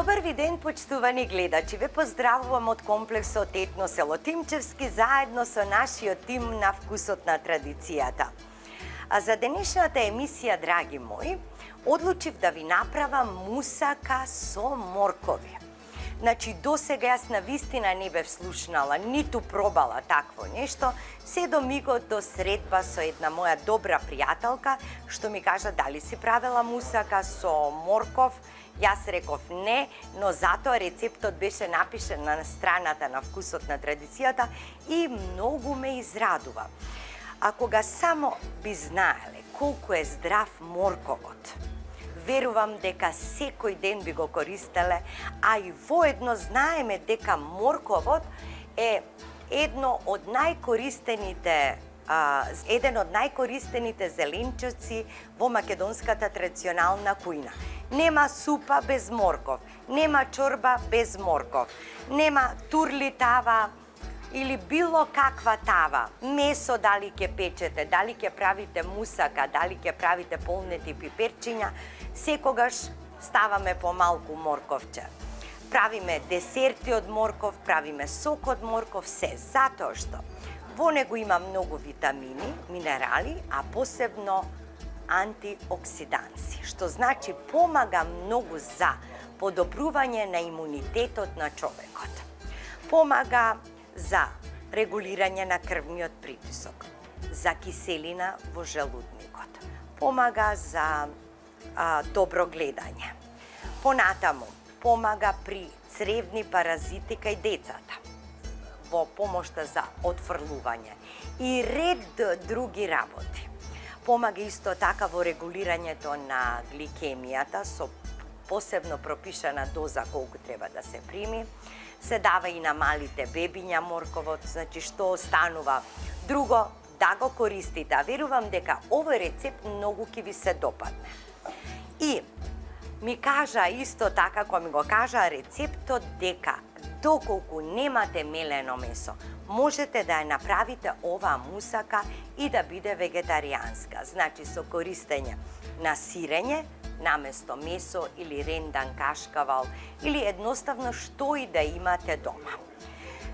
Добар ви ден, почитувани гледачи. Ве поздравувам од комплексот Етно село Тимчевски заедно со нашиот тим на вкусот на традицијата. А за денешната емисија, драги мои, одлучив да ви направам мусака со моркови. Значи, досега јас на вистина не бев слушнала, ниту пробала такво нешто, се до мигот до средба со една моја добра пријателка, што ми кажа дали си правила мусака со морков. Јас реков не, но затоа рецептот беше напишен на страната на вкусот на традицијата и многу ме израдува. А кога само би знаеле колку е здрав морковот, верувам дека секој ден би го користеле, а и воедно знаеме дека морковот е еден од најкористените зеленчуци во македонската традиционална кујна. Нема супа без морков, нема чорба без морков, нема турли тава или било каква тава, месо дали ќе печете, дали ќе правите мусака, дали ќе правите полнети пиперчиња, секогаш ставаме по малку морковче. Правиме десерти од морков, правиме сок од морков, се затоа што во него има многу витамини, минерали, а посебно антиоксиданси, што значи помага многу за подобрување на имунитетот на човекот. Помага за регулирање на крвниот притисок, за киселина во желудникот, помага за добро гледање. Понатаму, помага при цревни паразити кај децата, во помошта за отфрлување и ред други работи. Помага исто така во регулирањето на гликемијата со посебно пропишана доза колку треба да се прими. Се дава и на малите бебиња морковот, значи што останува друго да го користите. Верувам дека овој рецепт многу ќе ви се допадне. И ми кажа исто така, кога ми го кажа рецептот, дека доколку немате мелено месо, можете да ја направите оваа мусака и да биде вегетаријанска. Значи со користење на сирење наместо месо или рендан кашкавал или едноставно што и да имате дома.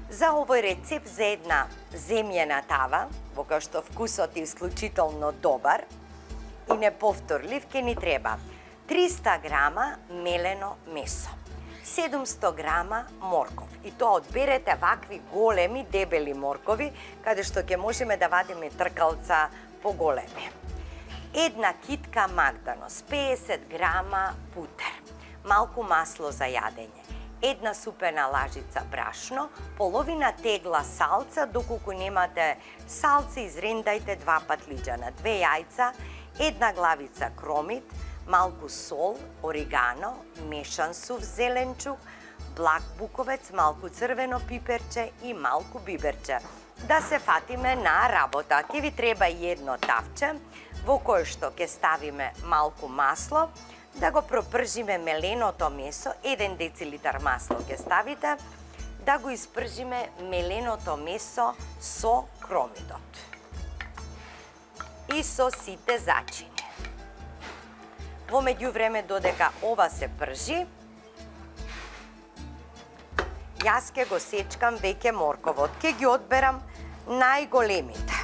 За овој рецепт за една земјена тава, во која што вкусот е исклучително добар и неповторлив, ќе ни треба 300 грама мелено месо, 700 грама морков. И тоа одберете вакви големи, дебели моркови, каде што ќе можеме да вадиме тркалца поголеми. Една китка магданос, 50 грама путер, малку масло за јадење, една супена лажица брашно, половина тегла салца, доколку немате салца, изрендајте 2 патлиџана, 2 јајца, една главица кромит, малку сол, орегано, мешан сув зеленчук, благ буковец, малку црвено пиперче и малку биберче. Да се фатиме на работа. Ќе ви треба и едно тавче, во кое што ќе ставиме малку масло, да го пропржиме меленото месо, 1 децилитар масло ќе ставите, да го испржиме меленото месо со кромидот и со сите зачини. Во меѓувреме, додека ова се пржи, јас ќе го сечкам веќе морковот. Ќе ги одберам најголемите.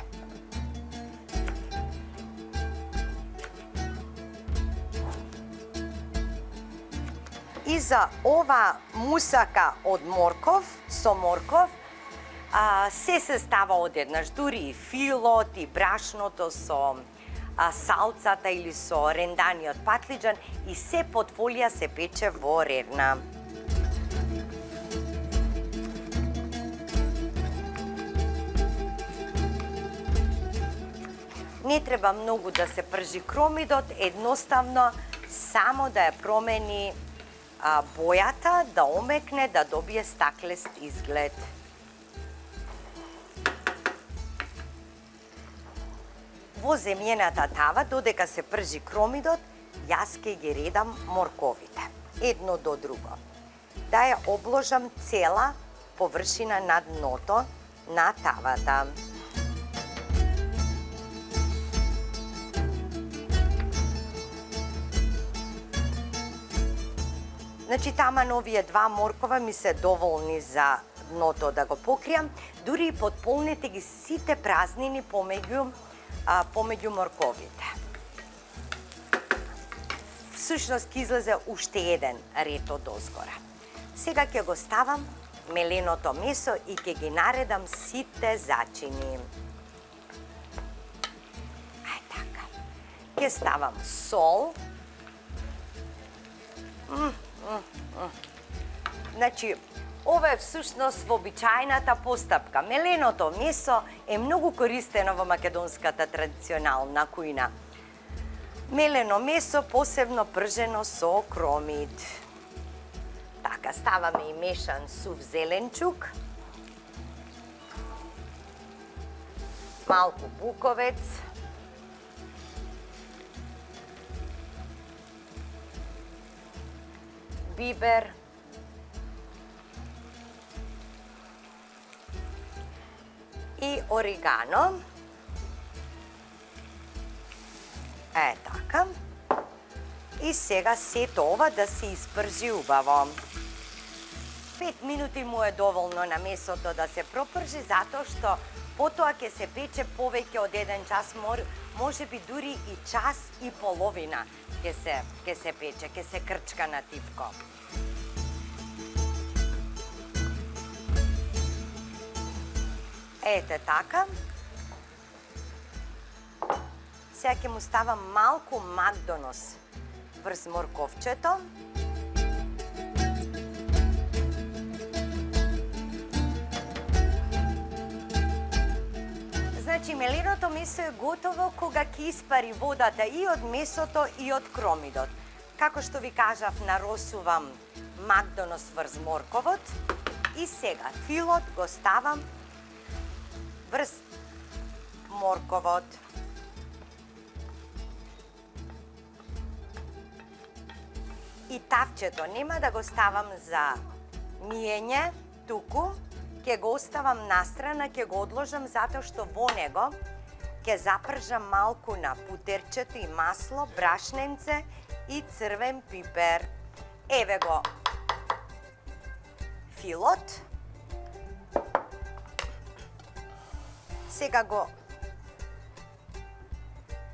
И за ова мусака од морков, со морков, се става одеднаш, дури и филот, и брашното со салцата или со ренданиот патлиџан, и се под фолија се пече во рерна. Не треба многу да се пржи кромидот, едноставно само да ја промени бојата, да омекне, да добие стаклест изглед. Во земјената тава, додека се пржи кромидот, јас ќе ги редам морковите, едно до друго. Да ја обложам цела површина на дното на тавата. Значи, таман овие 2 моркова ми се доволни за дното да го покријам. Дури и потполнете ги сите празнини помеѓу морковите. Всушност ќе излезе уште еден ред од озгора. Сега ќе го ставам меленото месо и ќе ги наредам сите зачини. Така. Ќе ставам сол. Значи, ова е всушност вообичајната постапка. Меленото месо е многу користено во македонската традиционална кујна. Мелено месо, посебно пржено со кромид. Така, ставаме и мешан сув зеленчук. Малку буковец. Бибер. И орегано. Така. И сега сето ова да се испржи убаво. 5 минути му е доволно на месото да се пропржи, затоа што потоа ќе се пече повеќе од 1 час, може би дури и час и половина ќе се пече, ќе се крчка на тивко. Ете така. Сега ќе му ставам малку макдонос врз морковчето. Значи, меленото месо е готово кога ќе испари водата и од месото и од кромидот. Како што ви кажав, наросувам макдонос врз морковот и сега филот го ставам врз морковот. И тавчето нема да го ставам за миење, туку ќе го оставам настрана, ќе го одложам затоа што во него ќе запржам малку на путерчето и масло, брашненце и црвен пипер. Еве го филот. Сега го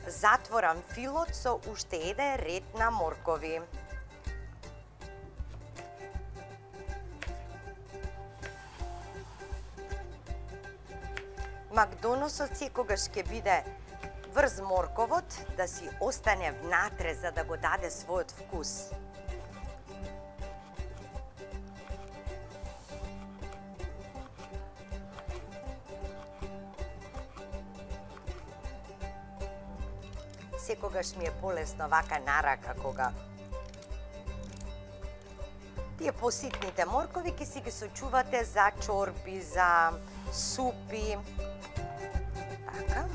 затворам филот со уште еден ред на моркови. Макдоносот секогаш ќе биде врз морковот, да си остане внатре за да го даде својот вкус. Секогаш ми е полесно вака на рака кога тие поситните моркови ќе си ги сочувате за чорби, за супи. Така.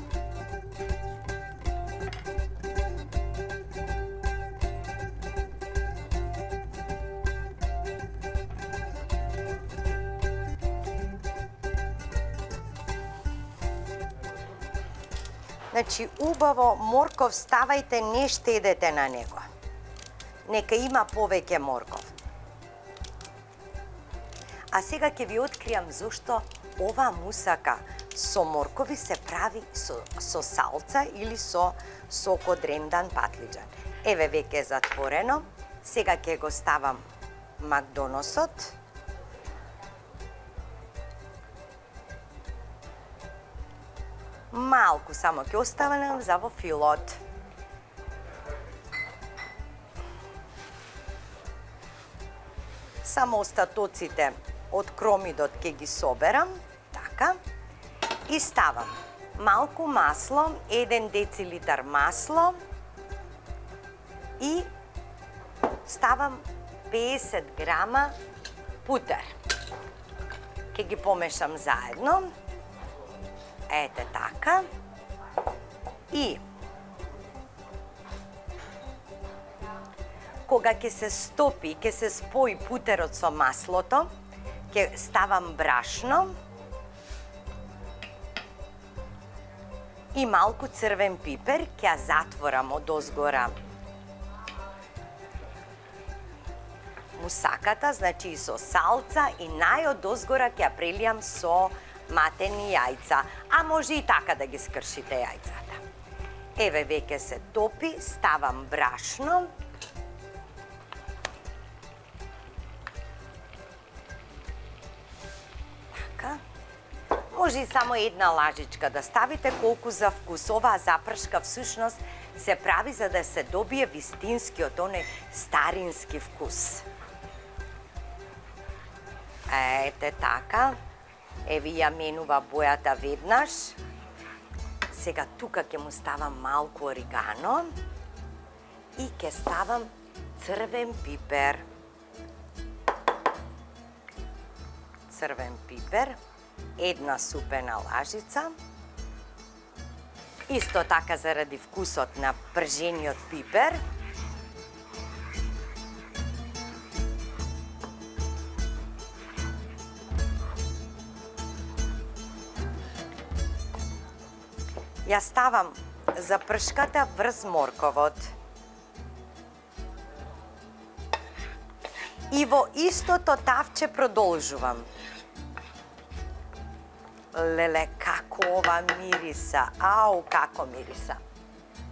Значи, убаво морков ставајте, не штедете на него. Нека има повеќе морков. А сега ќе ви откријам зошто ова мусака со моркови се прави со салца или со сок од рендан патлиџан. Еве веќе е затворено. Сега ќе го ставам макдоносот. Малку само ќе оставам за во филот. Само остатоците од кромидот ќе ги соберам, така, и ставам малку масло, 1 децилитар масло и ставам 50 грама путер. Ќе ги помешам заедно. Ете така. И кога ќе се стопи, ќе се спои путерот со маслото, ќе ставам брашно и малку црвен пипер, ќе ја затворам од озгора мусаката, значи и со салца, и најодозгора ќе ја прелијам со матени јајца, а може и така да ги скршите јајцата. Еве веќе се топи, ставам брашно. Така. Може и само една лажичка да ставите, колку за вкус. Оваа запршка всушност се прави за да се добие вистинскиот, оној старински вкус. Ете така. Еве ја менува бојата веднаш. Сега тука ќе му ставам малку оригано и ќе ставам црвен пипер. Црвен пипер, една супена лажица. Исто така заради вкусот на пржениот пипер. Ја ставам запршката врз морковот. И во истото тавче продолжувам. Леле, како ова мириса, ау, како мириса.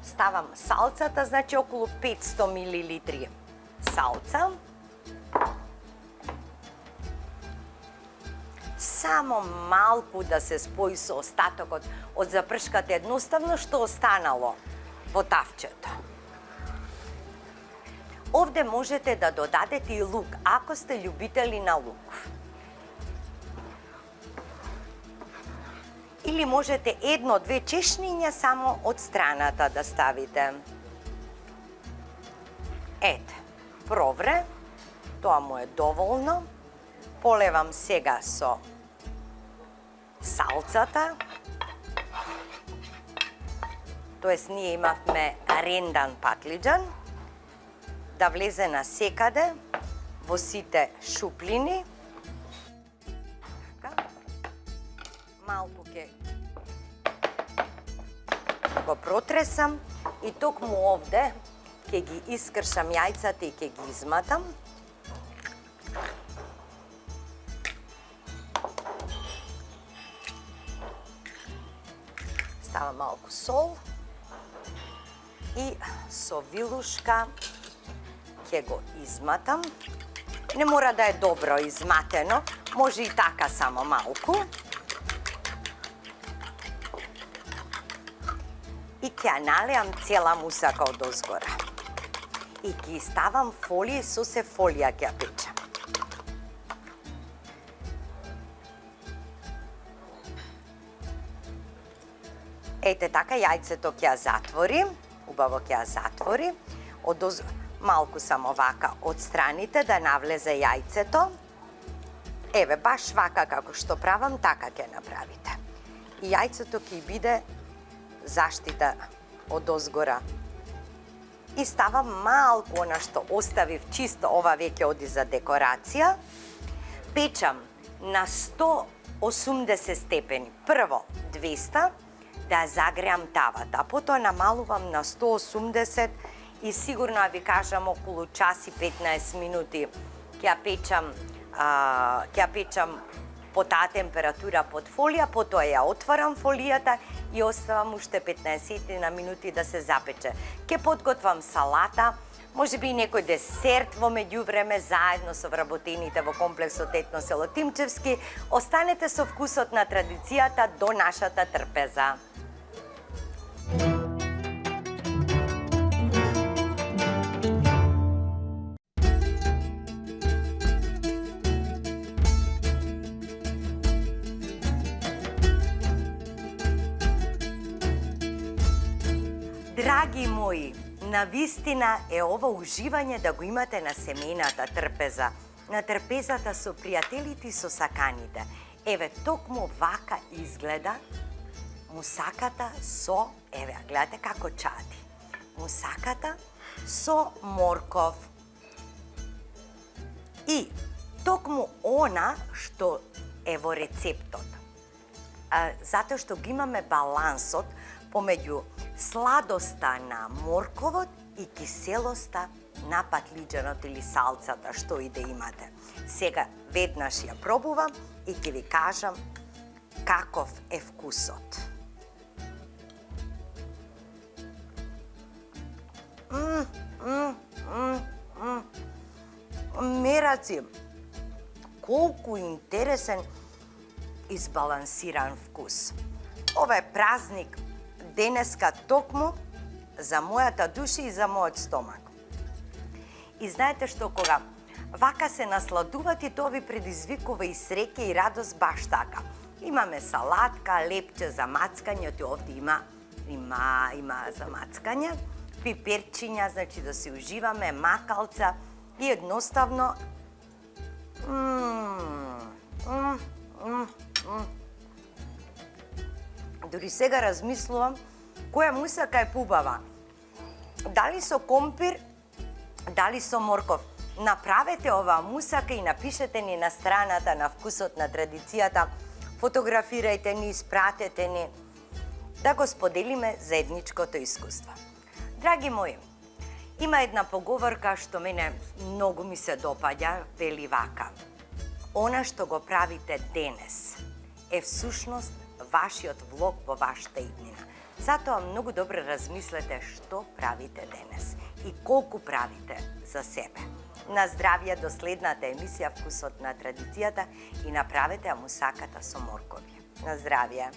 Ставам салцата, значи околу 500 мл салца. Само малку да се спои со остатокот од запршката, едноставно што останало во тавчето. Овде можете да додадете и лук, ако сте љубители на лук. Или можете едно-две чешниња само од страната да ставите. Ете, провре, тоа му е доволно. Полевам сега со салцата. Тоест, ние имавме рендан патлиџан, да влезе насекаде во сите шуплини. Така. Малку ќе го протресам и токму овде ќе ги искршам јајцата и ќе ги изматам. Ставам малку сол и со вилушка ќе го изматам. Не мора да е добро изматено, може и така само малку. И ќе ја налеам цела мусака од озгора. И ќе ставам фолија, со се фолија ќе ја печам. Ете така, јајцето ќе ја затвори, убаво ќе ја затвори. Малку само вака од страните да навлезе јајцето. Еве, баш вака како што правам, така ќе направите. И јајцето ќе биде заштита од озгора. И ставам малку она што оставив чисто, ова веќе оди за декорација. Печам на 180 степени. Прво 200, да ја загреам тавата, а потоа намалувам на 180 и сигурно ви кажам околу час и 15 минути ќе ја печам по таа температура под фолија, потоа ја отварам фолијата и оставам уште 15 на минути да се запече. Ќе подготвам салата, можеби и некој десерт во меѓувреме заедно со вработените во комплексот Етно село Тимчевски. Останете со вкусот на традицијата до нашата трпеза. Драги мои, навистина е ова уживање да го имате на семејната трпеза, на трпезата со пријателите и со саканите. Еве, токму вака изгледа мусаката со, еве, гледате како чади. Мусаката со морков. И токму она што е во рецептот. Затоа што ги имаме балансот помеѓу сладоста на морковот и киселоста на патлиџанот или салцата, што и да имате. Сега веднаш ја пробувам и ќе ви кажам каков е вкусот. Мераци, колку интересен и збалансиран вкус. Ова е празник денеска токму за мојата душа и за мојот стомак. И знаете што, кога вака се насладувате, тоа ви предизвикува и среќа и радост баш така. Имаме салатка, лепче за мацкање, овде има за мацкање, пиперчиња, значи да се уживаме, макалца и едноставно дури сега размислувам која мусака е побава. Дали со компир, дали со морков. Направете оваа мусака и напишете ни на страната на Вкусот на традицијата. Фотографирајте ни, испратете ни, да го споделиме заедничкото искуство. Драги мои, има една поговорка што мене многу ми се допаѓа, вели вака: она што го правите денес е всушност вашиот влог во вашата иднина. Затоа многу добро размислете што правите денес и колку правите за себе. На здравје до следната емисија Вкусот на традицијата и направете ја мусаката со моркови. На здравје!